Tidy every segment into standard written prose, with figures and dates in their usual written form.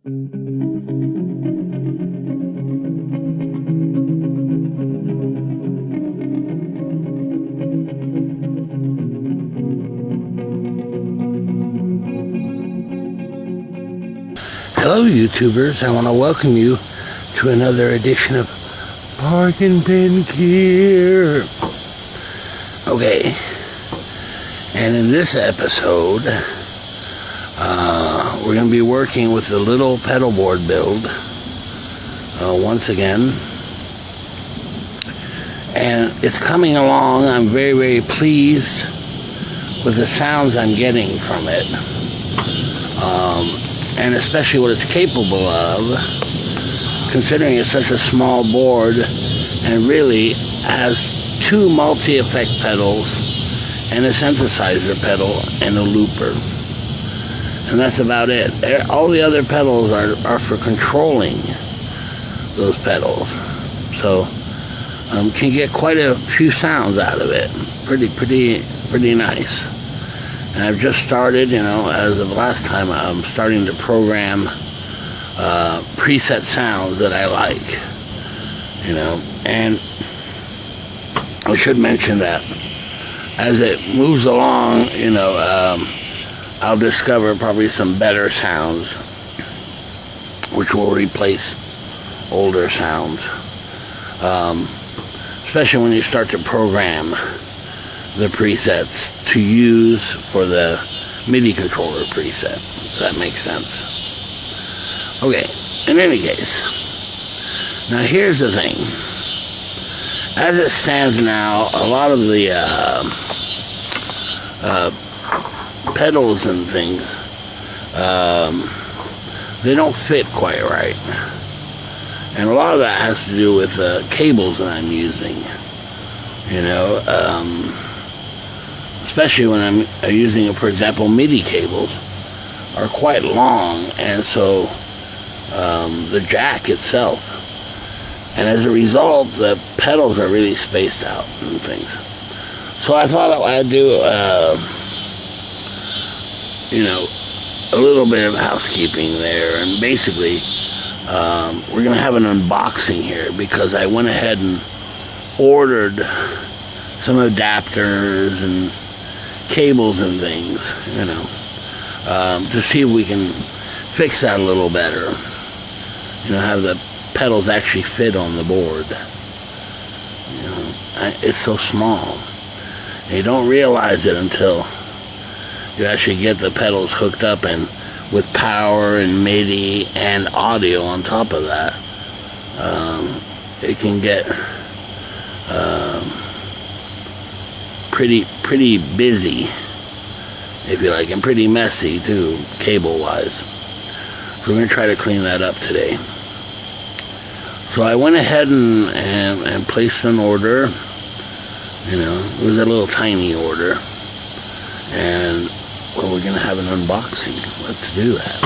Hello YouTubers, I want to welcome you to another edition of Park and Pen Gear. Okay, and in this episode, we're going to be working with the little pedalboard build once again. And it's coming along. I'm very, very pleased with the sounds I'm getting from it. And especially what it's capable of, considering it's such a small board and really has two multi-effect pedals and a synthesizer pedal and a looper. And that's about it. All the other pedals are for controlling those pedals. So can get quite a few sounds out of it. Pretty nice. And I've just started, as of last time, I'm starting to program preset sounds that I like, and I should mention that as it moves along, I'll discover probably some better sounds, which will replace older sounds, especially when you start to program the presets to use for the MIDI controller preset. Does that make sense? Okay, in any case, now here's the thing. As it stands now, a lot of the pedals and things, they don't fit quite right. And a lot of that has to do with the cables that I'm using. Especially when I'm using, for example, MIDI cables are quite long, and so the jack itself, and as a result, the pedals are really spaced out and things. So I thought I'd do, a little bit of housekeeping there, and basically, we're going to have an unboxing here because I went ahead and ordered some adapters and cables and things, to see if we can fix that a little better. Have the pedals actually fit on the board. It's so small. You don't realize it until you actually get the pedals hooked up, and with power and MIDI and audio on top of that, it can get pretty busy, if you like, and pretty messy too, cable-wise. So we're going to try to clean that up today. So I went ahead and placed an order. It was a little tiny order, and we're going to have an unboxing. Let's do that.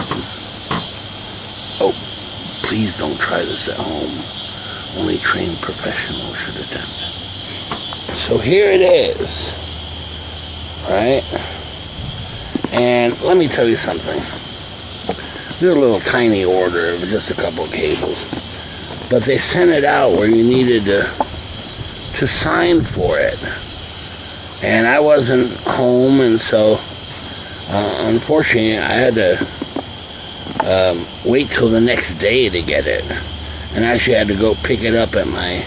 Oh, please don't try this at home. Only trained professionals should attempt. So here it is, right? And let me tell you something. This is a little tiny order of just a couple of cables, but they sent it out where you needed to sign for it. And I wasn't home, and so unfortunately I had to wait till the next day to get it, and I actually had to go pick it up at my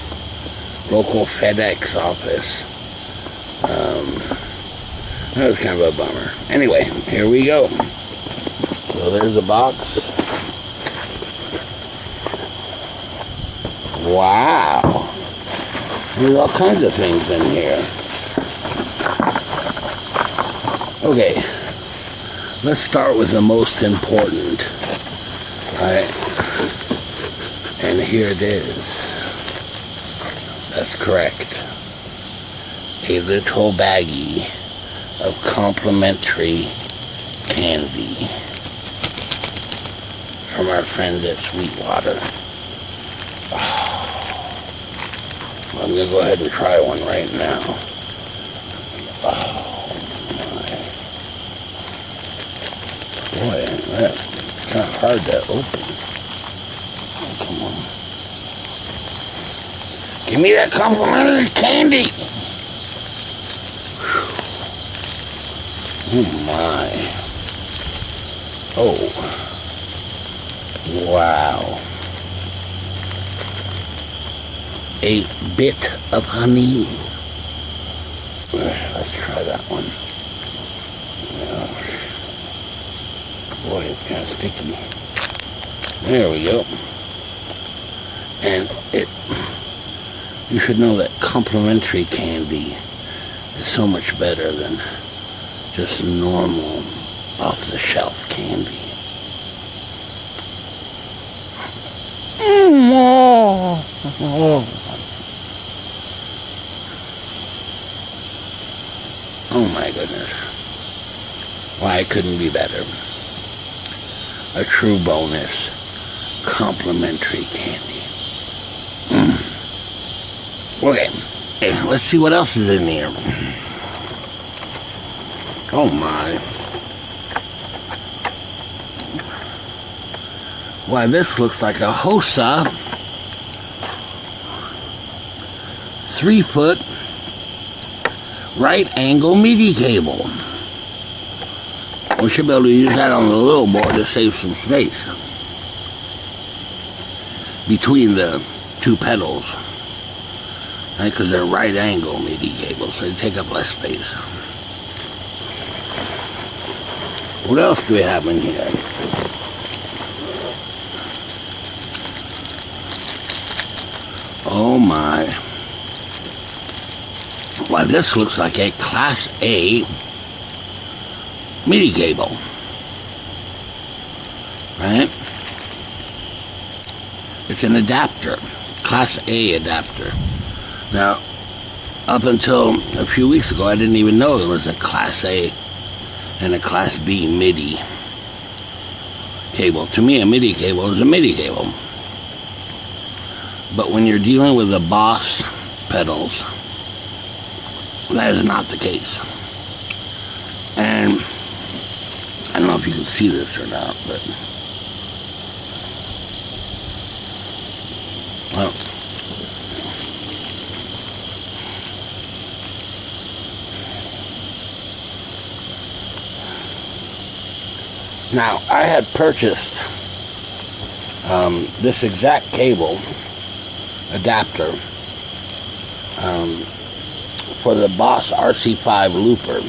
local FedEx office. That was kind of a bummer. Anyway, here we go. So there's a box. Wow. There's all kinds of things in here. Okay. Let's start with the most important. Alright. And here it is. That's correct. A little baggie of complimentary candy from our friends at Sweetwater. Oh. I'm going to go ahead and try one right now. Oh, my. Boy, that Not hard to open. Oh, come on. Give me that complimentary candy. Oh my. Oh. Wow. A bit of honey. Let's try that one. Boy, it's kind of sticky. There we go. And you should know that complimentary candy is so much better than just normal off-the-shelf candy. Oh my goodness. Why, it couldn't be better. A true bonus. Complimentary candy. Okay, let's see what else is in here. Oh my. Why, this looks like a Hosa 3-foot right angle MIDI cable. We should be able to use that on the little board to save some space between the two pedals, right? Because they're right angle MIDI cables, so they take up less space. What else do we have in here? Oh my. Why, this looks like a Class A MIDI cable, right? It's an adapter, Class A adapter. Now, up until a few weeks ago, I didn't even know there was a Class A and a Class B MIDI cable. To me, a MIDI cable is a MIDI cable. But when you're dealing with the Boss pedals, that is not the case. And I don't know if you can see this or not, but well, now I had purchased this exact cable adapter for the Boss RC5 looper.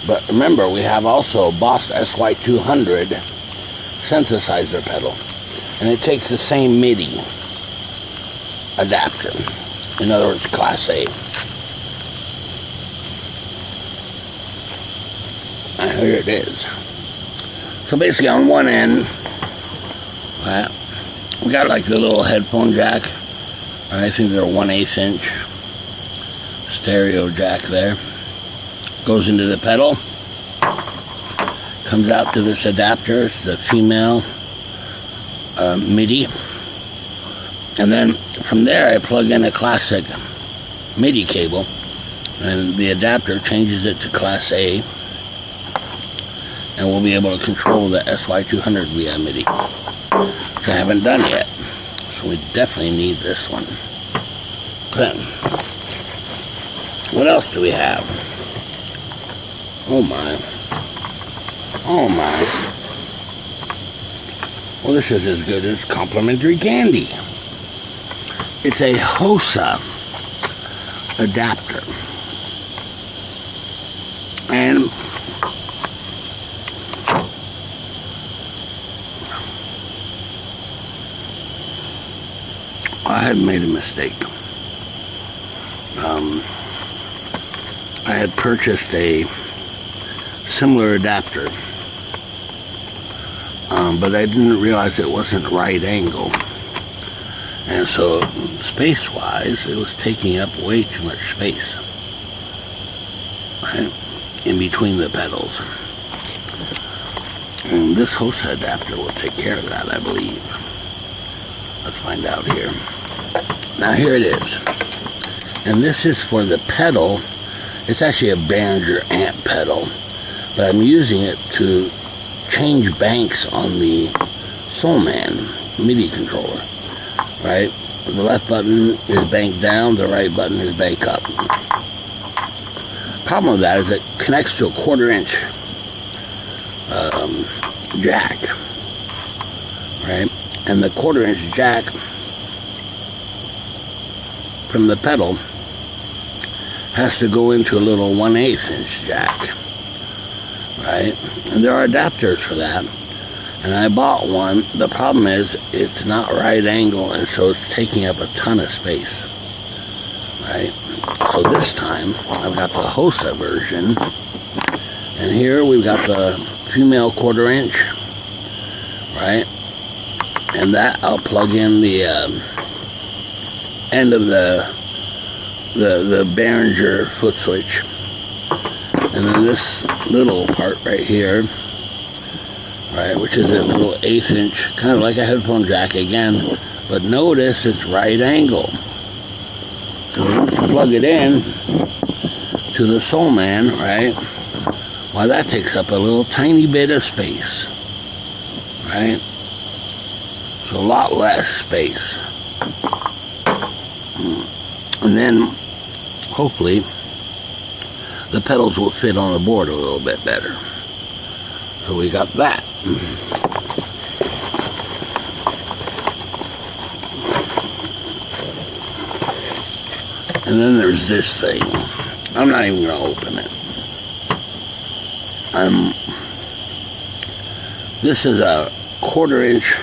But remember, we have also a Boss SY200 synthesizer pedal, and it takes the same MIDI adapter. In other words, Class A. And here it is. So basically, on one end, we got like the little headphone jack. I think they're 1/8 inch stereo jack there. Goes into the pedal, comes out to this adapter. It's the female MIDI, and then from there I plug in a classic MIDI cable, and the adapter changes it to Class A, and we'll be able to control the SY200 via MIDI, which I haven't done yet, so we definitely need this one. Then, what else do we have? Oh my. Oh my. Well, this is as good as complimentary candy. It's a Hosa adapter. And I had made a mistake. I had purchased a similar adapter, but I didn't realize it wasn't right angle, and so space-wise it was taking up way too much space, right, in between the pedals. And this Hosa adapter will take care of that, I believe. Let's find out here. Now here it is, and this is for the pedal. It's actually a Behringer amp pedal, but I'm using it to change banks on the Soulman MIDI controller, right? The left button is banked down, the right button is banked up. Problem with that is it connects to a 1/4 inch jack, right? And the 1/4 inch jack from the pedal has to go into a little 1/8 inch jack, right? And there are adapters for that. And I bought one. The problem is it's not right angle, and so it's taking up a ton of space, right? So this time I've got the Hosa version, and here we've got the female 1/4 inch, right? And that I'll plug in the end of the Behringer foot switch, and then this little part right here, right, which is a little 1/8 inch, kind of like a headphone jack again, but notice it's right angle. So once you plug it in to the Soulman, right, well, that takes up a little tiny bit of space, right? So a lot less space. And then hopefully the pedals will fit on the board a little bit better. So we got that. And then there's this thing. I'm not even going to open it. This is a 1/4 inch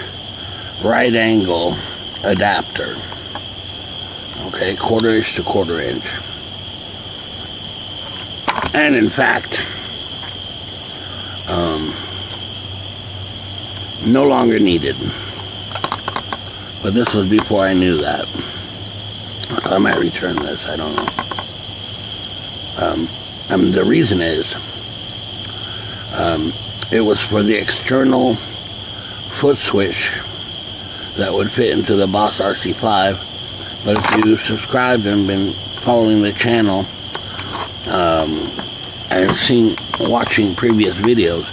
right angle adapter. Okay, 1/4 inch to 1/4 inch. And in fact, no longer needed. But this was before I knew that. I might return this, I don't know. The reason is, it was for the external foot switch that would fit into the Boss RC5. But if you subscribed and been following the channel, and watching previous videos,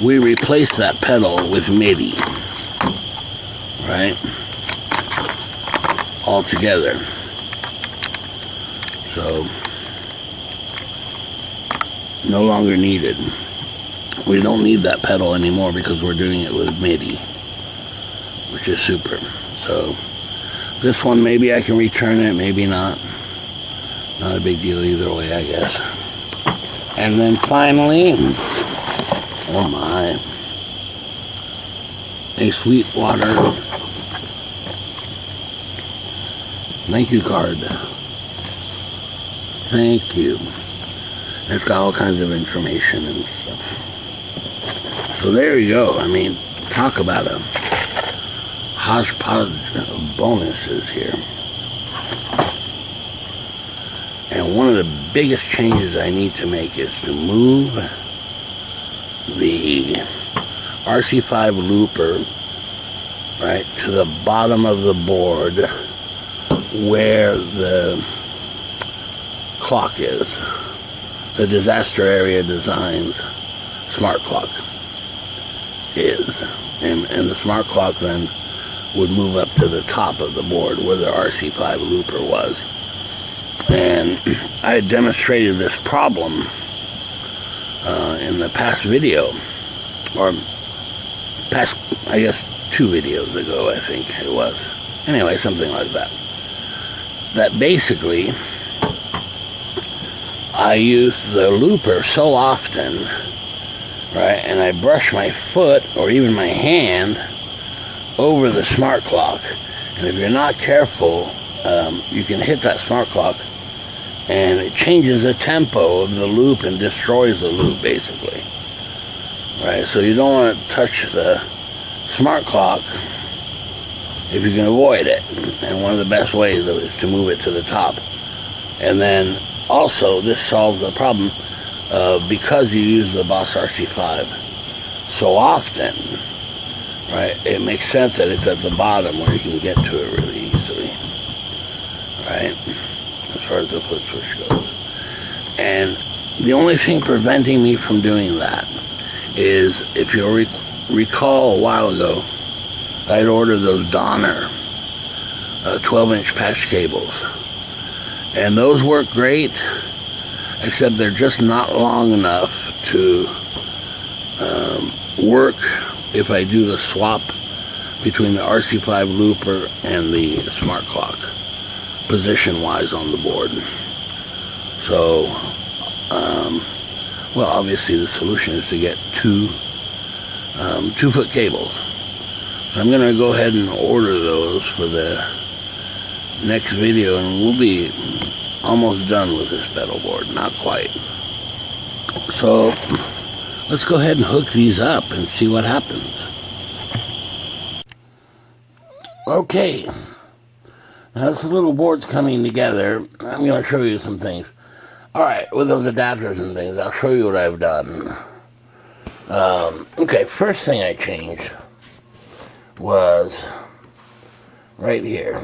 we replaced that pedal with MIDI, right? All together. So, no longer needed. We don't need that pedal anymore because we're doing it with MIDI, which is super. So, this one, maybe I can return it, maybe not. Not a big deal either way, I guess. And then finally, oh my, a Sweetwater thank you card. Thank you. It's got all kinds of information and stuff. So there you go. I mean, talk about a hodgepodge of bonuses here. And one of the biggest changes I need to make is to move the RC5 looper right to the bottom of the board where the clock is. The Disaster Area Designs smart clock is. And the smart clock then would move up to the top of the board where the RC5 looper was. And I demonstrated this problem in the past video, or past, I guess, 2 videos ago, I think it was. Anyway, something like that. That basically, I use the looper so often, right, and I brush my foot or even my hand over the smart clock, and if you're not careful, you can hit that smart clock and it changes the tempo of the loop and destroys the loop, basically. Right, so you don't want to touch the smart clock if you can avoid it. And one of the best ways is to move it to the top. And then also, this solves the problem because you use the Boss RC5 so often, right, it makes sense that it's at the bottom where you can get to it really easily, right, as far as the foot switch goes. And the only thing preventing me from doing that is, if you'll recall a while ago, I'd ordered those Donner 12-inch patch cables. And those work great, except they're just not long enough to work if I do the swap between the RC5 looper and the smart clock, position-wise on the board. So, well, obviously the solution is to get two 2-foot cables. So I'm going to go ahead and order those for the next video, and we'll be almost done with this pedal board. Not quite. So let's go ahead and hook these up and see what happens. Okay, now this little board's coming together. I'm going to show you some things. Alright, with those adapters and things, I'll show you what I've done. Okay, first thing I changed was right here.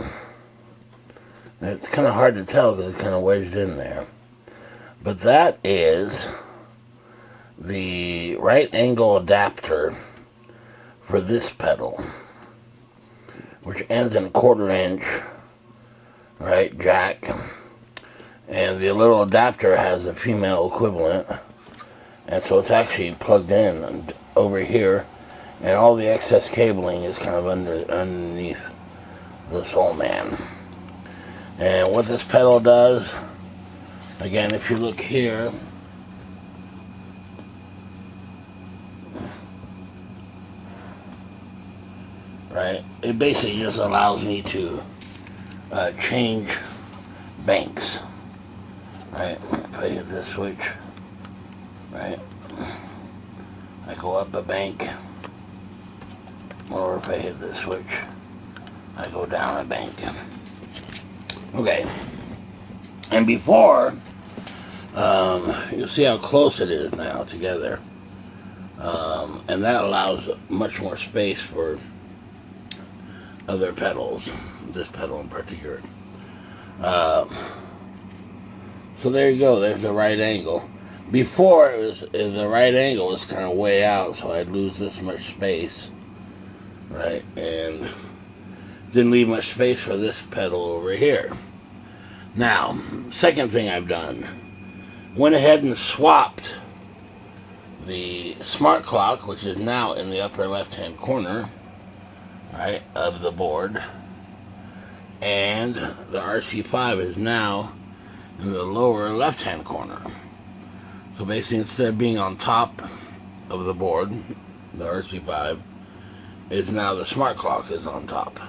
It's kind of hard to tell because it's kind of wedged in there. But that is the right angle adapter for this pedal, which ends in a 1/4 inch, right, jack. And the little adapter has a female equivalent. And so it's actually plugged in over here. And all the excess cabling is kind of underneath this old man. And what this pedal does, again, if you look here, right, it basically just allows me to change banks, right? If I hit this switch, right, I go up a bank, or if I hit this switch, I go down a bank. Okay, and before, you'll see how close it is now together, and that allows much more space for other pedals, this pedal in particular. So there you go, there's the right angle. Before, the right angle was kind of way out, so I'd lose this much space, right, and didn't leave much space for this pedal over here. Now, second thing I've done, went ahead and swapped the smart clock, which is now in the upper left-hand corner, right, of the board, and the RC5 is now in the lower left-hand corner. So basically, instead of being on top of the board, the RC5 is now the smart clock is on top,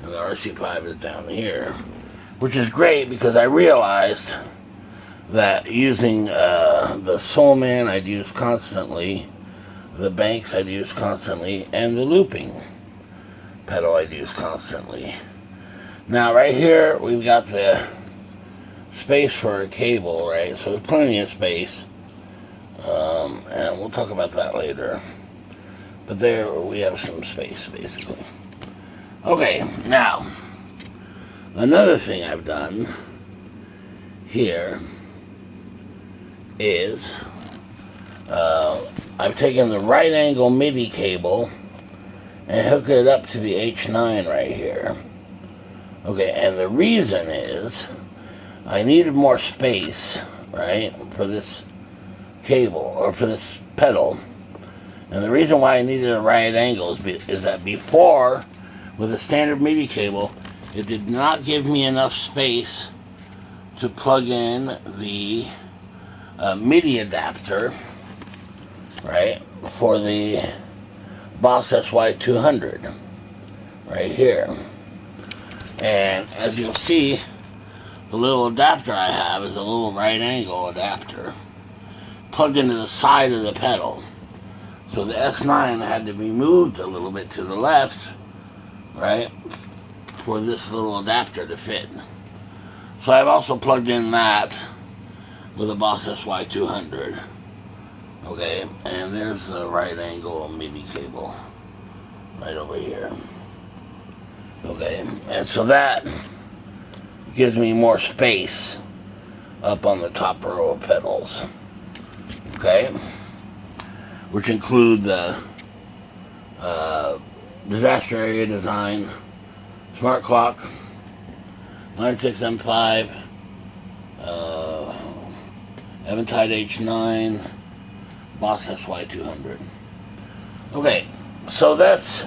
and the RC5 is down here, which is great because I realized that using the Soulman I'd use constantly, the banks I'd use constantly, and the looping pedal I'd use constantly. Now right here we've got the space for a cable, right? So there's plenty of space, and we'll talk about that later. But there we have some space, basically. Okay, now another thing I've done here is I've taken the right angle MIDI cable and hooked it up to the H9 right here. Okay, and the reason is I needed more space, right, for this cable, or for this pedal. And the reason why I needed a right angle is that before, with a standard MIDI cable, it did not give me enough space to plug in the MIDI adapter, right, for the Boss SY200, right here. And as you'll see, the little adapter I have is a little right angle adapter plugged into the side of the pedal. So the S9 had to be moved a little bit to the left, right, for this little adapter to fit. So I've also plugged in that with a Boss SY200. Okay, and there's the right angle MIDI cable right over here. Okay, and so that gives me more space up on the top row of pedals. Okay? Which include the disaster area design, smart clock, Line 6 M5, Eventide H9, Boss SY200. Okay, so that's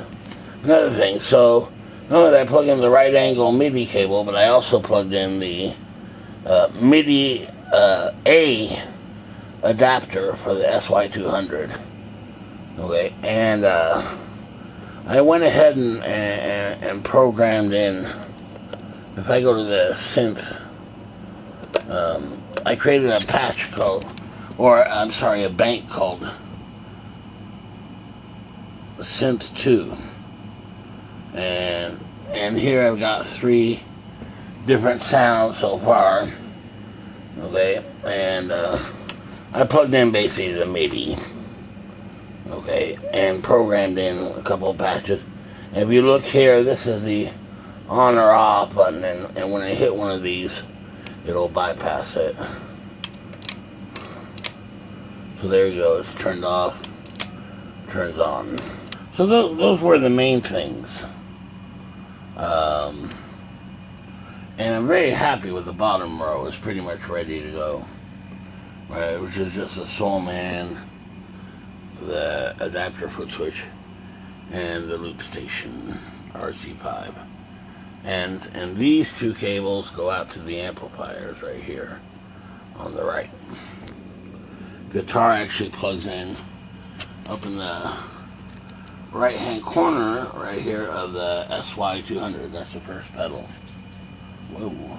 another thing. So not only did I plug in the right angle MIDI cable, but I also plugged in the MIDI A adapter for the SY200. Okay, and I went ahead and programmed in. If I go to the synth, I created a patch called, or I'm sorry, a bank called Synth 2, and here I've got 3 different sounds so far. Okay, and I plugged in basically the MIDI. Okay, and programmed in a couple of patches. And if you look here, this is the on or off button, and when I hit one of these, it'll bypass it. So there you go, it's turned off, turns on. So those were the main things. And I'm very happy with the bottom row. It's pretty much ready to go. Right, which is just a Soul Man, the adapter foot switch, and the loop station RC5. And these 2 cables go out to the amplifiers right here on the right. Guitar actually plugs in up in the right hand corner right here of the SY200. That's the first pedal. Whoa.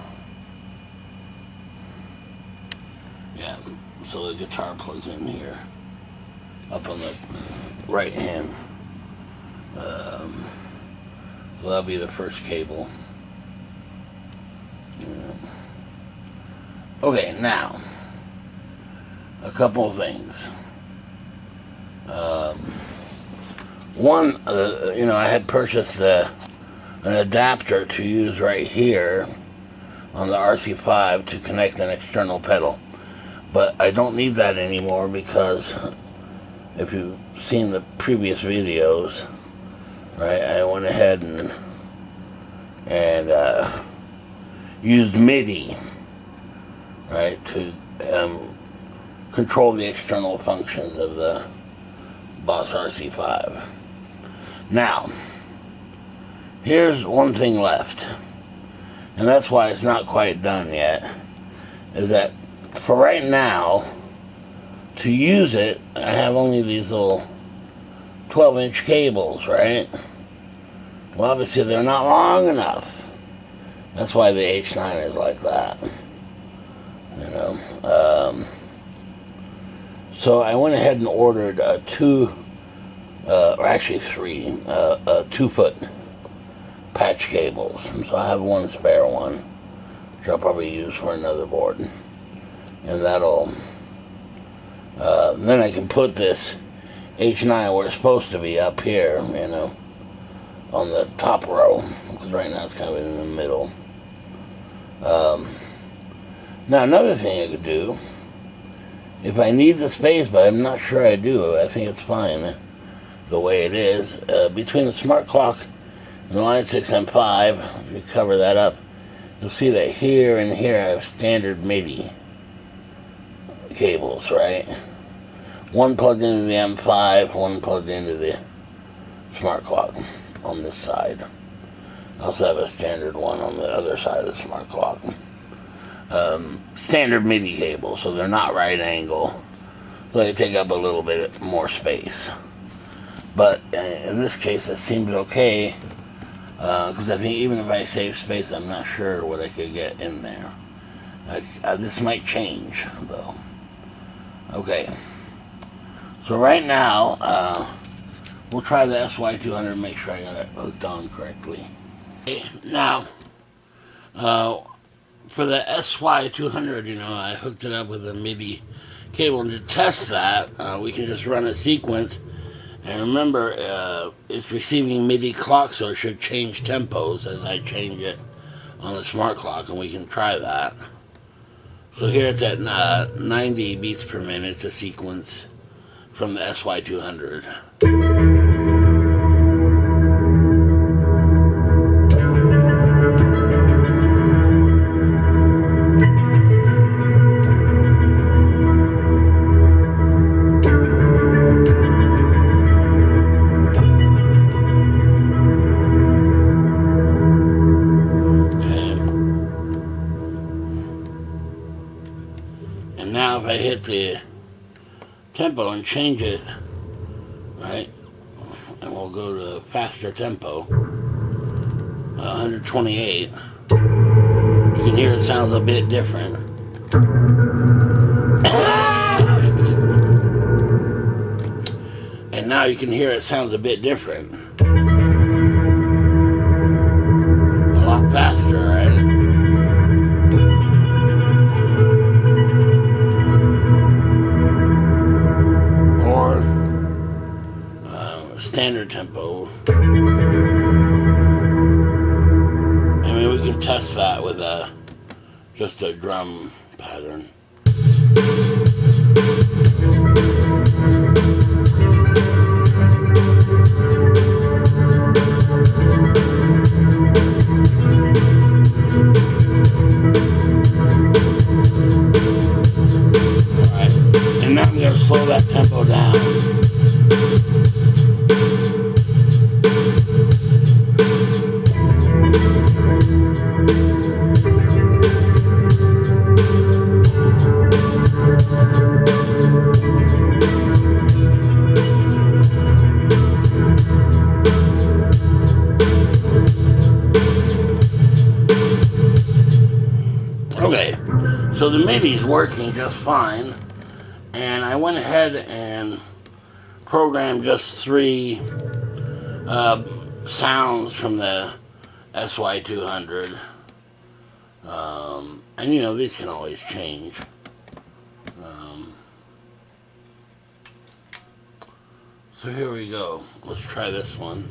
Yeah, so the guitar plugs in here up on the right hand. So that'll be the first cable. Okay, now a couple of things. One, I had purchased an adapter to use right here on the RC5 to connect an external pedal, but I don't need that anymore because if you've seen the previous videos, right, I went ahead and used MIDI, right, to control the external functions of the Boss RC5. Now, here's one thing left, and that's why it's not quite done yet, is that for right now, to use it, I have only these little 12-inch cables, right? Well, obviously they're not long enough. That's why the H9 is like that. So I went ahead and ordered 3 2-foot patch cables. So I have one spare one, which I'll probably use for another board. And that'll, then I can put this H9 where it's supposed to be, up here, on the top row, because right now it's kind of in the middle. Now another thing I could do, if I need the space, but I'm not sure I do, I think it's fine the way it is, between the smart clock and the Line 6 M5, if you cover that up, you'll see that here and here I have standard MIDI cables, right? One plugged into the M5, one plugged into the smart clock on this side. I also have a standard one on the other side of the smart clock. Standard MIDI cable, so they're not right angle, so they take up a little bit more space. But in this case, it seems okay, because I think even if I save space, I'm not sure what I could get in there. This might change, though. Okay, so right now, we'll try the SY200 and make sure I got it hooked on correctly. Okay, now, for the SY200, I hooked it up with a MIDI cable. And to test that, we can just run a sequence. And remember, it's receiving MIDI clock, so it should change tempos as I change it on the smart clock, and we can try that. So here it's at 90 beats per minute. It's a sequence from the SY200. Now if I hit the tempo and change it, right, and we'll go to faster tempo, 128, you can hear it sounds a bit different. And now you can hear it sounds a bit different. A lot faster, right? Standard tempo. I mean, we can test that with just a drum pattern. Alright, and now I'm going to slow that tempo down. Okay, so the MIDI's working just fine, and I went ahead and programmed just 3 sounds from the SY200, and you know, these can always change. So here we go. Let's try this one.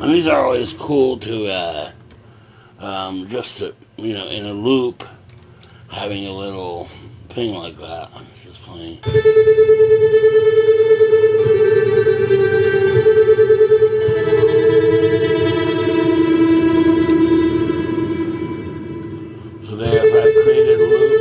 These are always cool to, just to, you know, in a loop, having a little thing like that. Just playing. So there, if I created a loop.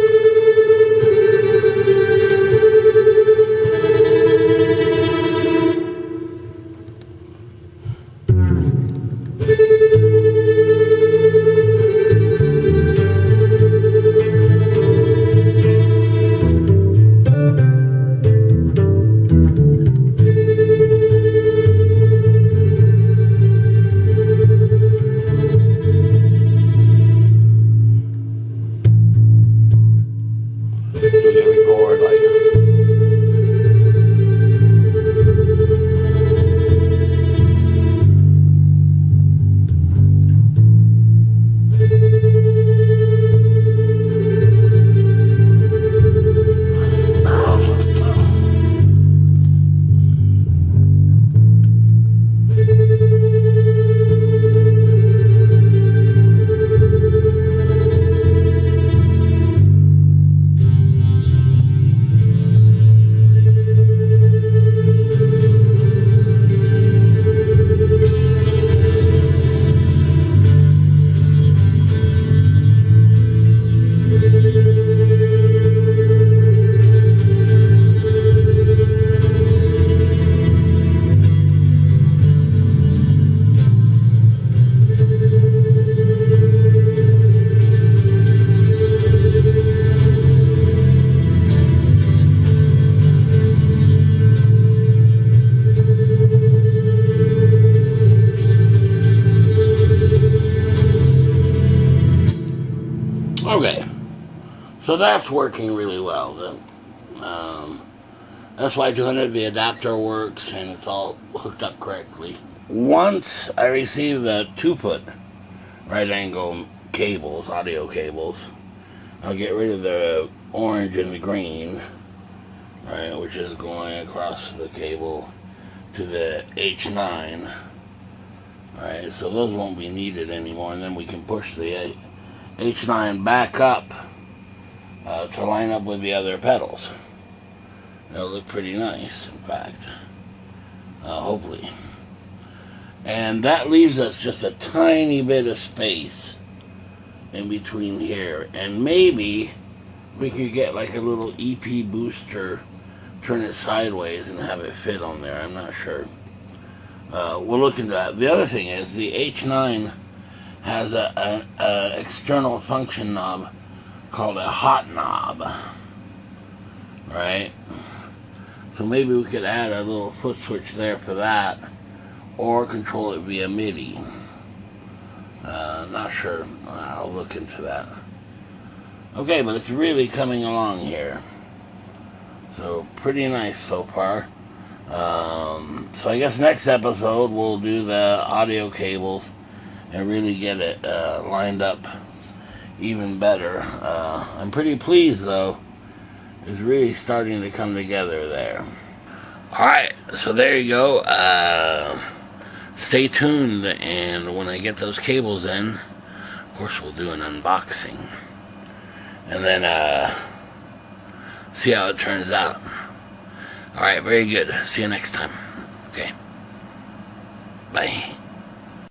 So that's working really well. That's why 200, the adapter works and it's all hooked up correctly. Once I receive the 2-foot right angle cables, audio cables, I'll get rid of the orange and the green, right, which is going across the cable to the H9, right, so those won't be needed anymore, and then we can push the H9 back up to line up with the other pedals. It'll look pretty nice, in fact, hopefully. And that leaves us just a tiny bit of space in between here, and maybe we could get like a little EP booster, turn it sideways and have it fit on there. I'm not sure. We'll look into that. The other thing is the H9 has a external function knob called a hot knob, right? So maybe we could add a little foot switch there for that, or control it via MIDI. Not sure. I'll look into that. Okay, but it's really coming along here. So pretty nice so far. So I guess next episode we'll do the audio cables and really get it lined up even better. I'm pretty pleased though. It's really starting to come together there. Alright, so there you go. Stay tuned, and when I get those cables in, of course we'll do an unboxing. And then see how it turns out. Alright, very good. See you next time. Okay. Bye.